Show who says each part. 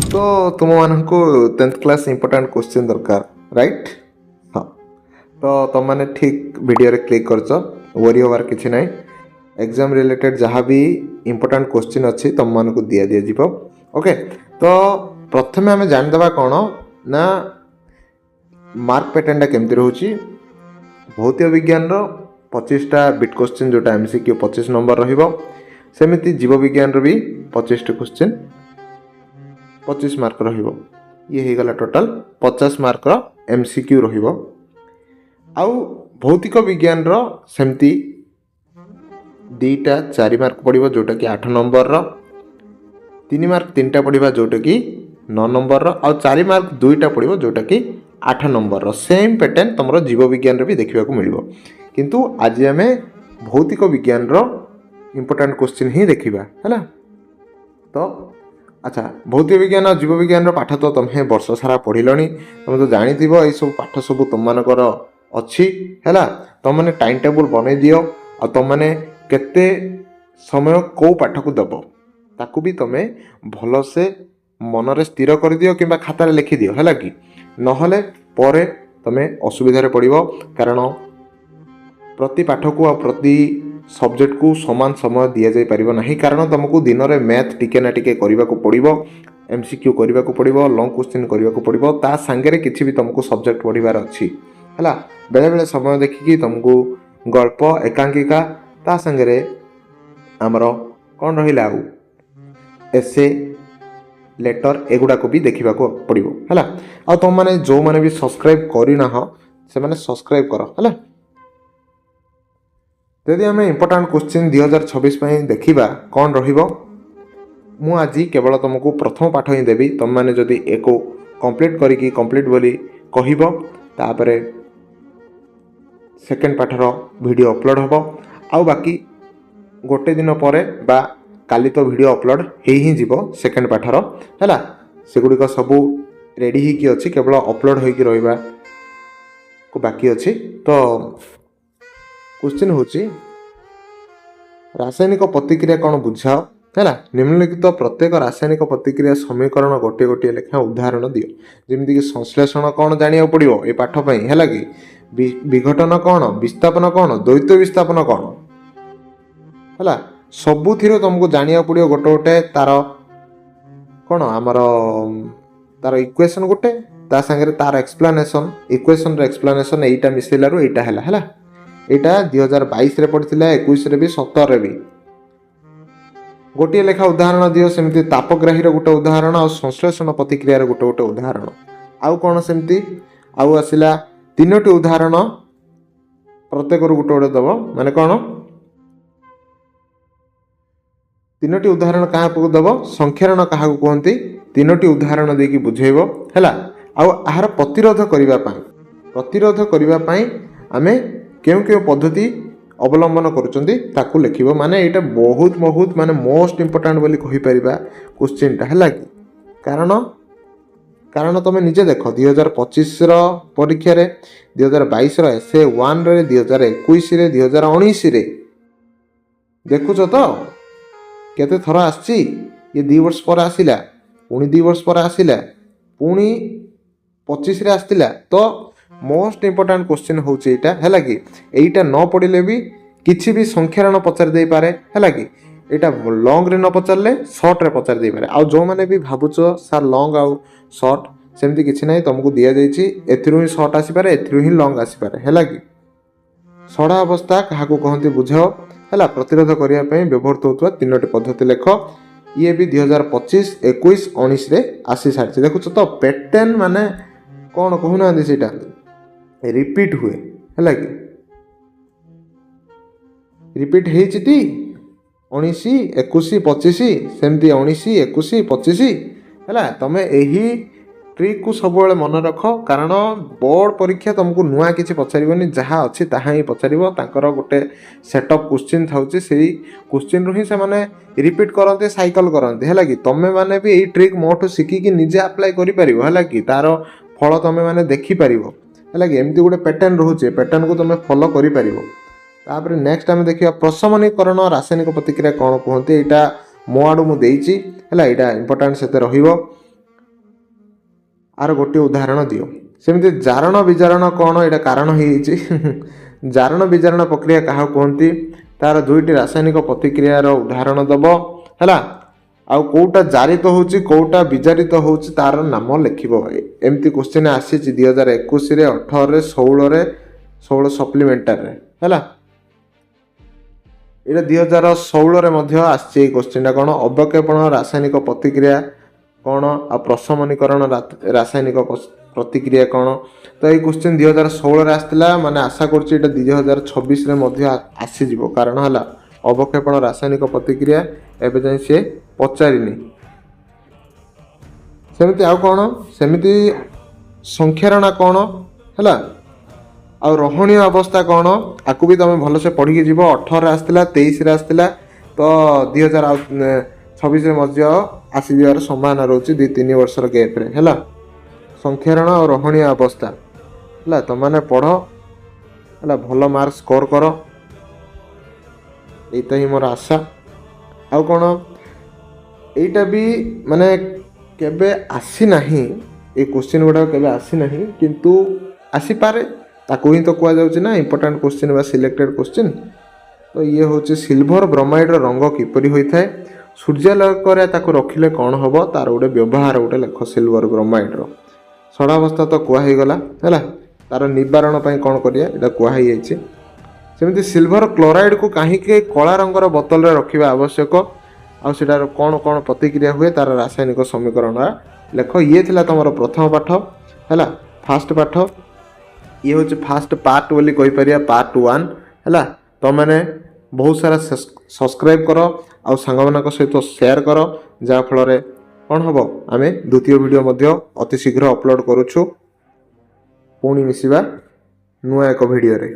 Speaker 1: तो तुम मानक 10th क्लास इंपोर्टेंट क्वेश्चन दरकार राइट। हाँ, तो तुम मैंने ठीक वीडियो रे क्लिक कर वरी होवार किसी ना। एग्जाम रिलेटेड जहाँ भी इंपोर्टेंट क्वेश्चन अच्छी तुम मान को दिया दिया जीव। ओके, तो प्रथम आम जानीदे कौन ना मार्क पैटर्न केमती रोचे। भौतिक विज्ञान 25टा बिट क्वेश्चन जोटा एमसीक्यू 25 नंबर रमिति जीव विज्ञान भी 25टी क्वेश्चन 25 मार्क रहिबो। ये हो गला टोटाल 50 मार्क एमसीक्यू रहिबो। आउ भौतिक विज्ञान सेमती 2टा 4 मार्क पड़िबो जोटा कि 8 नंबर 3 मार्क 3टा पड़िबा जोटा कि 9 नंबर आउ 4 मार्क 2टा पड़िबो जोटा कि 8 नंबर। सेम पैटर्न तुमरो जीव विज्ञान भी देखा मिलिबो, किंतु आज आम भौतिक विज्ञान इंपोर्टेंट क्वेश्चन ही देखा है। तो अच्छा, भौतिक विज्ञान और जीव विज्ञान पाठ तो तुम्हें वर्ष सारा पढ़िल, तुम तो जानी ये सब पाठ सब तुम मानकर अच्छी है। तुमने टाइम टेबुल बनई दियो और तुमने केते समय कौ पाठ को दब ताकू भी तुम्हें भल से मनरे स्थिर कर दियो कि खातार लिखि दियो है कि नहले परे तुम्हें असुविधा पड़ो। कारण प्रति पाठ को आ प्रति सब्जेक्ट को समान समय दि जाई परिबो नहीं, कारण तुमको दिन में मैथ टिके ना टिके करने को पड़ो, एमसीक्यू करने को पड़ो, लॉन्ग क्वेश्चन करने को पड़ो, ता सांगे किसी भी तुमको सब्जेक्ट पढ़ार अच्छी है। बेले बेले समय देखिकी तुमको गल्प एकांकिका ता सांगे आमर कौन रहा आउ एसे लेटर एगुड़ाक भी देखा पड़ो है। आ तुम मैंने जो मैंने भी सब्सक्राइब करना से मैंने सब्सक्राइब कर है। यदि आम इंपोर्टेंट क्वेश्चन 2026 देखा कौन रु आज केवल तुमको प्रथम पाठ ही देवी। तुम मैंने जदि एको कंप्लीट करी कंप्लीट बोली कहपर सेकेंड पाठर वीडियो अपलोड हम आउ बाकी गोटे दिन पर बा काली तो वीडियो अपलोड ही जीव सेकेंड पाठर है। सेगुड़िक सबू रेडी ही अच्छी केवल अपलोड होगी रहा को बाकी अच्छी। तो क्वेश्चन होची रासायनिक प्रतिक्रिया कौन बुझाओ है। निम्नलिखित प्रत्येक रासायनिक प्रतिक्रिया समीकरण गोटे गोटे लेखा उदाहरण दियो। जमीक संश्लेषण कौन जाना पड़ो ये पाठपाई है कि विघटन कौन, विस्थापन कौन, द्वैत विस्थापन कौन है। सबुथिर तुमको जाना पड़ो गोटे गोटे तार कौन आमर तार इक्वेशन गोटे ता सांगे तार एक्सप्लानेशन इक्वेशन एक्सप्लानेशन एटा मिसेलू एटा है। एटा 2022 पढ़ी 21 भी 17 भी गोटे लेखा उदाहरण दियो। सेमती तापग्राही गोटे उदाहरण और संश्लेषण प्रतिक्रिया गोटे गोटे उदाहरण आउ कौन सेमती आउ आसला 3टी उदाहरण प्रत्येक गोटे गोटे दब माने कौन 3टी उदाहरण क्या दब संख्यारण क्या कहते 3टी उदाहरण देकी बुझेब है। आहार प्रतिरोध करने आमे क्यों क्यों पद्धति अवलंबन करुँच लिखिब। माने यहाँ बहुत बहुत माने मोस्ट इम्पोर्टाट बोली कहीपर क्वेश्चनटा है कि कारण तुम निजे देख 2025 परीक्षा 2022 एसे 1 रे 2021 2019 देखुच तो केते थर आसी ये 2 वर्ष पर आसला पुणी 2 वर्ष पर आसला पुणी 25 रे आसला। तो मोस्ट इम्पोर्टाट क्वेश्चन हूँ है कि यहीटा न पढ़ले भी किसी भी संख्यारण पचार दे पारे है कि यहाँ लंग रे न पचारे सर्ट रे पचार दे पारे। आ जो मैंने भी भावुच सार लंग आउ सर्ट सेमती किसी ना तुमको दि जाइए एथिरू ही सर्ट आसीपारे एथिरू ही लंग आसीपारे है कि सड़ा अवस्था क्या कहते बुझाओ है। प्रतिरोध करने व्यवहृत होता 3टी पद्धति लेख। ये भी 2025 21 19 आसी सारी देखुच तो पैटर्न माने कौन कहूना सीटा रिपीट हुए है कि रिपीट होती 19 21 25 सेमती 19 21 25 है। तुम यही ट्रिक को सब मन रख, कारण बोर्ड परीक्षा तुमको नुआ किसी पचारनी जहाँ अच्छी ताहा ही पचार गोटे सेटअप क्वेश्चन था से क्वेश्चन रु ही से माने रिपीट करते साइकल करते है कि तुम मैंने भी यही ट्रिक मोठू शिखिकी निजे अप्लाई कर कि तार फल तुम मैंने देखिपर है कि एमती गोटे पैटर्न रोचे पैटर्न को तुम फॉलो कर। नेक्स्ट आम देखिए प्रशमनीकरण रासायनिक प्रतिक्रिया कौन कहते यहाँ मो आड़ू मुझे है यहाँ इंपोर्टाट से आर गोटे उदाहरण दियो सेमती जारण विजारण कौन यहाँ कारण हो जारण विजारण प्रक्रिया क्या कहती तार दुईटी रासायनिक प्रतिक्रियार उदाहरण दब है आउ कौटा जारित होची कौटा विजारित होची तार नाम लिखिबो एमती क्वेश्चन आसी 2021 रे 18 रे 16 रे 16 सप्लीमेंटार रे हैला एटा 2016 रे मध्य आसी क्वेश्चन कौन अवक्षेपण रासायनिक प्रतिक्रिया कौन आ प्रशमनीकरण रासायनिक प्रतिक्रिया कौन तो ये क्वेश्चन 2016 रे आसला माने आशा करछि एटा 2026 रे मध्य आसीजिवो कारण हला अवक्षेपण रासायनिक प्रतिक्रिया एबे जाय से पचारिनी सेमती आउ कौन सेमती संख्यारणा कौन है आ रहणीय अवस्था कौन आपको भी तुम भलसे पढ़ी जीव 18 आसला 23 रे आसला तो 2026 मध्य आसीबार संभावना रोचे 2-3 वर्षर गैप रे है संख्यारण और रहणीय अवस्था है तुम मैंने पढ़ है भल मार्क स्कोर कर यहीटा ही मोर आशा आउ कौन यहीटा भी माने केबे आसी नाही ए क्वेश्चन गुड़ा केबे आसी नाही किंतु आसी पारे ताकू ही तो कह जाउछि ना इंपोर्टेंट क्वेश्चन बा सिलेक्टेड क्वेश्चन तो ये होछि सिल्वर ब्रोमाइड रंग किपरि होई थाए सूर्यालोक रे ताकू रखिले कौन हबो तार गोटे व्यवहार गोटे लेख सिल्वर ब्रोमाइड रो सड़ावस्था तो कह ही गला है तार निवारण पई कौन करिया एटा कह ही जाइछि सेमती सिल्वर क्लोराइड को कहीं कला रंगर बोतल रे रखिबा आवश्यक आ सेटार कौन कौन प्रतिक्रिया हुए तार रासायनिक समीकरण लेख ये थिला तमरो प्रथम पाठ है फास्ट पाठ ये हूँ फास्ट पार्ट बोली कही परिया पार्ट 1 है तो मैंने बहुत सारा सब्सक्राइब कर आ सांग सहित शेयर कर जहाँ फल कौन हम आम द्वितीय वीडियो मध्य अति शीघ्र अपलोड करुछु पुणी मिसिबा नुआ एक वीडियो रे।